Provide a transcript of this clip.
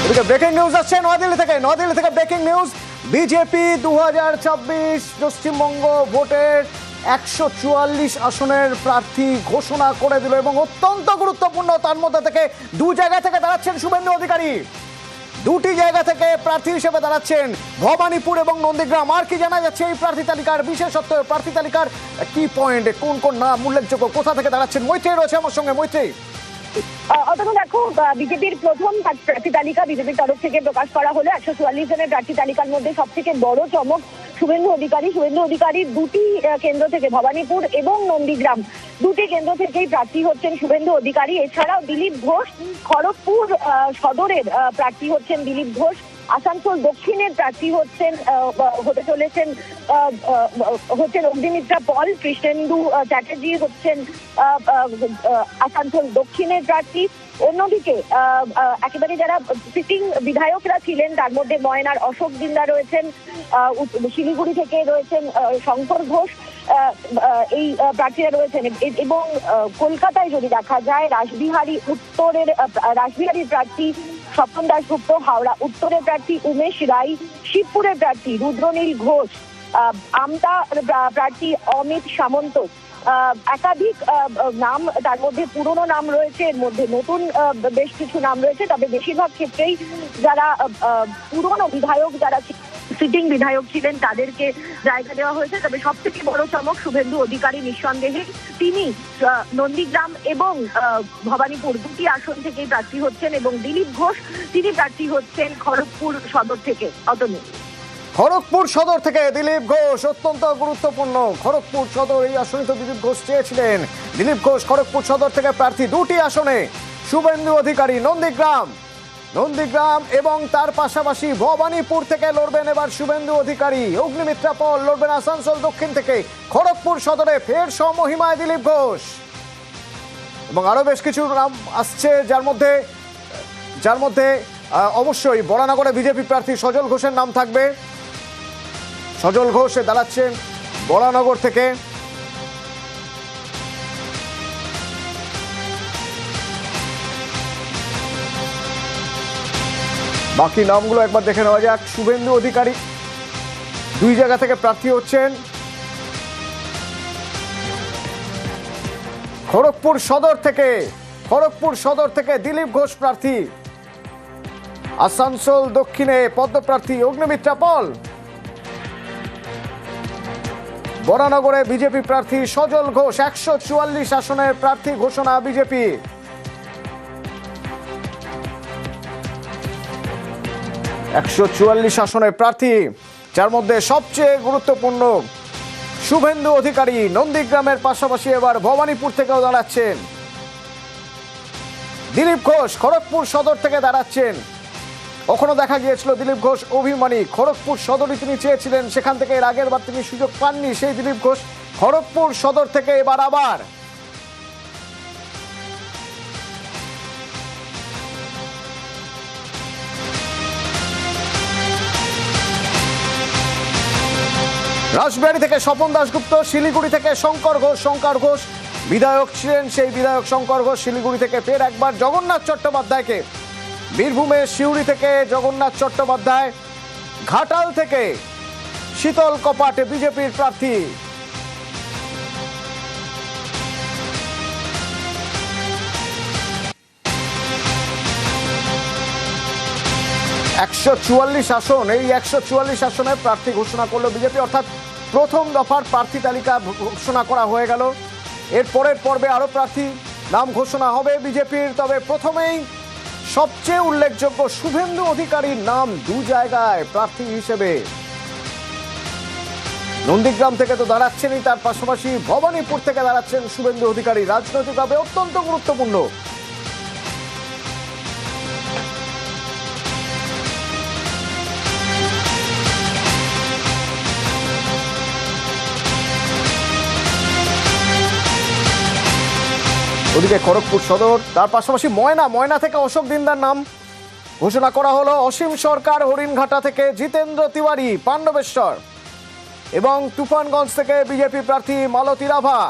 এদিকে breaking news আসছে নয়াদিল্লি থেকে ব্রেকিং নিউজ। বিজেপি 2026 পশ্চিমবঙ্গ ভোটের 144 আসনের প্রার্থী ঘোষণা করে দিল এবং অত্যন্ত গুরুত্বপূর্ণ তার মধ্যে থেকে দু জায়গা থেকে দাঁড়াচ্ছেন শুভেন্দু অধিকারী। দুটি জায়গা থেকে প্রার্থী হিসেবে দাঁড়াচ্ছেন ভবানীপুর এবং নন্দীগ্রাম। আর কি জানা যাচ্ছে এই প্রার্থী তালিকার বিশেষত্ব, প্রার্থী তালিকার কি পয়েন্ট, কোন কোন নাম উল্লেখযোগ্য, কোথা থেকে দাঁড়াচ্ছেন? মৈত্রী রয়েছে আমার সঙ্গে। মৈত্রী, অথবা দেখো, বিজেপির প্রথম প্রার্থী তালিকা বিজেপির তরফ থেকে প্রকাশ করা হলো। 144 জনের প্রার্থী তালিকার মধ্যে সব থেকে বড় চমক শুভেন্দু অধিকারী দুটি কেন্দ্র থেকে, ভবানীপুর এবং নন্দীগ্রাম, দুটি কেন্দ্র থেকেই প্রার্থী হচ্ছেন শুভেন্দু অধিকারী। এছাড়াও দিলীপ ঘোষ খড়গপুর সদরের প্রার্থী হচ্ছেন দিলীপ ঘোষ। আসানসোল দক্ষিণের প্রার্থী হতে চলেছেন অগ্নিমিত্রা পল। কৃষ্ণেন্দু চ্যাটার্জি হচ্ছেন আসানসোল দক্ষিণের প্রার্থী। অন্যদিকে একেবারে যারা সিটিং বিধায়করা ছিলেন তার মধ্যে ময়নার অশোক দিন্দা রয়েছেন, শিলিগুড়ি থেকে রয়েছেন শঙ্কর ঘোষ, এই প্রার্থীরা রয়েছেন। এবং কলকাতায় যদি দেখা যায় রাসবিহারীর প্রার্থী স্বপন দাশগুপ্ত, হাওড়া উত্তরের প্রার্থী উমেশ রায়, শিবপুরের প্রার্থী রুদ্রনীল ঘোষ, আমতা প্রার্থী অমিত সামন্ত। একাধিক নাম, তার মধ্যে পুরনো নাম রয়েছে, এর মধ্যে নতুন বেশ কিছু নাম রয়েছে। তবে বেশিরভাগ ক্ষেত্রেই যারা পুরনো বিধায়ক, যারা সিটিং বিধায়ক ছিলেন তাদেরকে জায়গা দেওয়া হয়েছে। তবে সব থেকে বড় চমক শুভেন্দু অধিকারী নিঃসন্দেহে তিনি নন্দীগ্রাম এবং ভবানীপুর দুটি আসন থেকেই প্রার্থী হচ্ছেন এবং দিলীপ ঘোষ তিনি প্রার্থী হচ্ছেন খড়গপুর সদর থেকে। অতনু, খড়গপুর সদর থেকে দিলীপ ঘোষ অত্যন্ত গুরুত্বপূর্ণ। খড়গপুর সদর এই আসনে তো দিলীপ ঘোষ চেয়েছিলেন। দিলীপ ঘোষ খড়গপুর সদর থেকে প্রার্থী। দুটি আসনে শুভেন্দু অধিকারী নন্দীগ্রাম এবং তার পাশাপাশি ভবানীপুর থেকে লড়বেন এবার শুভেন্দু অধিকারী। অগ্নিমিত্রা পল লড়বেন আসানসোল দক্ষিণ থেকে। খড়গপুর সদরে ফের সমহিমায় দিলীপ ঘোষ এবং আরো বেশ কিছু নাম আসছে, যার মধ্যে অবশ্যই বরানগরে বিজেপি প্রার্থী সজল ঘোষের নাম থাকবে। সজল ঘোষ দাঁড়াচ্ছেন বরানগর থেকে। বাকি নামগুলো একবার দেখে নেওয়া যাক। শুভেন্দু অধিকারী দুই জায়গা থেকে প্রার্থী হচ্ছেন। খড়গপুর সদর থেকে দিলীপ ঘোষ প্রার্থী। আসানসোল দক্ষিণে পদ্মপ্রার্থী অগ্নিমিত্রা পল। বরানগরে বিজেপি প্রার্থী সজল ঘোষ। 144 আসনের প্রার্থী ঘোষণা বিজেপি। আসনের প্রার্থী, যার মধ্যে সবচেয়ে গুরুত্বপূর্ণ শুভেন্দু অধিকারী নন্দীগ্রামের পাশাপাশি এবার ভবানীপুর থেকেও দাঁড়াচ্ছেন। দিলীপ ঘোষ খড়গপুর সদর থেকে দাঁড়াচ্ছেন। কখনো দেখা গিয়েছিল দিলীপ ঘোষ অভিমানী, খড়গপুর সদরই তিনি চেয়েছিলেন, সেখান থেকে এর আগের বার তিনি সুযোগ পাননি। সেই দিলীপ ঘোষ খড়গপুর সদর থেকে এবার আবার। রাসবিহারী থেকে স্বপন দাশগুপ্ত, শিলিগুড়ি থেকে শঙ্কর ঘোষ বিধায়ক ছিলেন। সেই বিধায়ক শঙ্কর ঘোষ শিলিগুড়ি থেকে ফের একবার জগন্নাথ চট্টোপাধ্যায়কে। বীরভূমে সিউড়ি থেকে জগন্নাথ চট্টোপাধ্যায়, ঘাটাল থেকে শীতল কপাট বিজেপির প্রার্থী। আসন, এই 144 আসনে প্রার্থী ঘোষণা করলো বিজেপি, অর্থাৎ প্রথম দফার প্রার্থী তালিকা ঘোষণা করা হয়ে গেল। এর পরের পর্বে আরো প্রার্থী নাম ঘোষণা হবে বিজেপির। তবে প্রথমেই সবচেয়ে উল্লেখযোগ্য শুভেন্দু অধিকারীর নাম দু জায়গায় প্রার্থী হিসেবে। নন্দীগ্রাম থেকে তো দাঁড়াচ্ছেনই, তার পাশাপাশি ভবানীপুর থেকে দাঁড়াচ্ছেন শুভেন্দু অধিকারী। রাজনৈতিকভাবে অত্যন্ত গুরুত্বপূর্ণ। ওদিকে খড়গপুর সদর, তার পাশাপাশি ময়না থেকে অশোক দিন্দার নাম ঘোষণা করা হলো। অসীম সরকার হরিণঘাটা থেকে, জিতেন্দ্র তিওয়ারি পাণ্ডবেশ্বর এবং তুফানগঞ্জ থেকে বিজেপি প্রার্থী মালতী রাভা।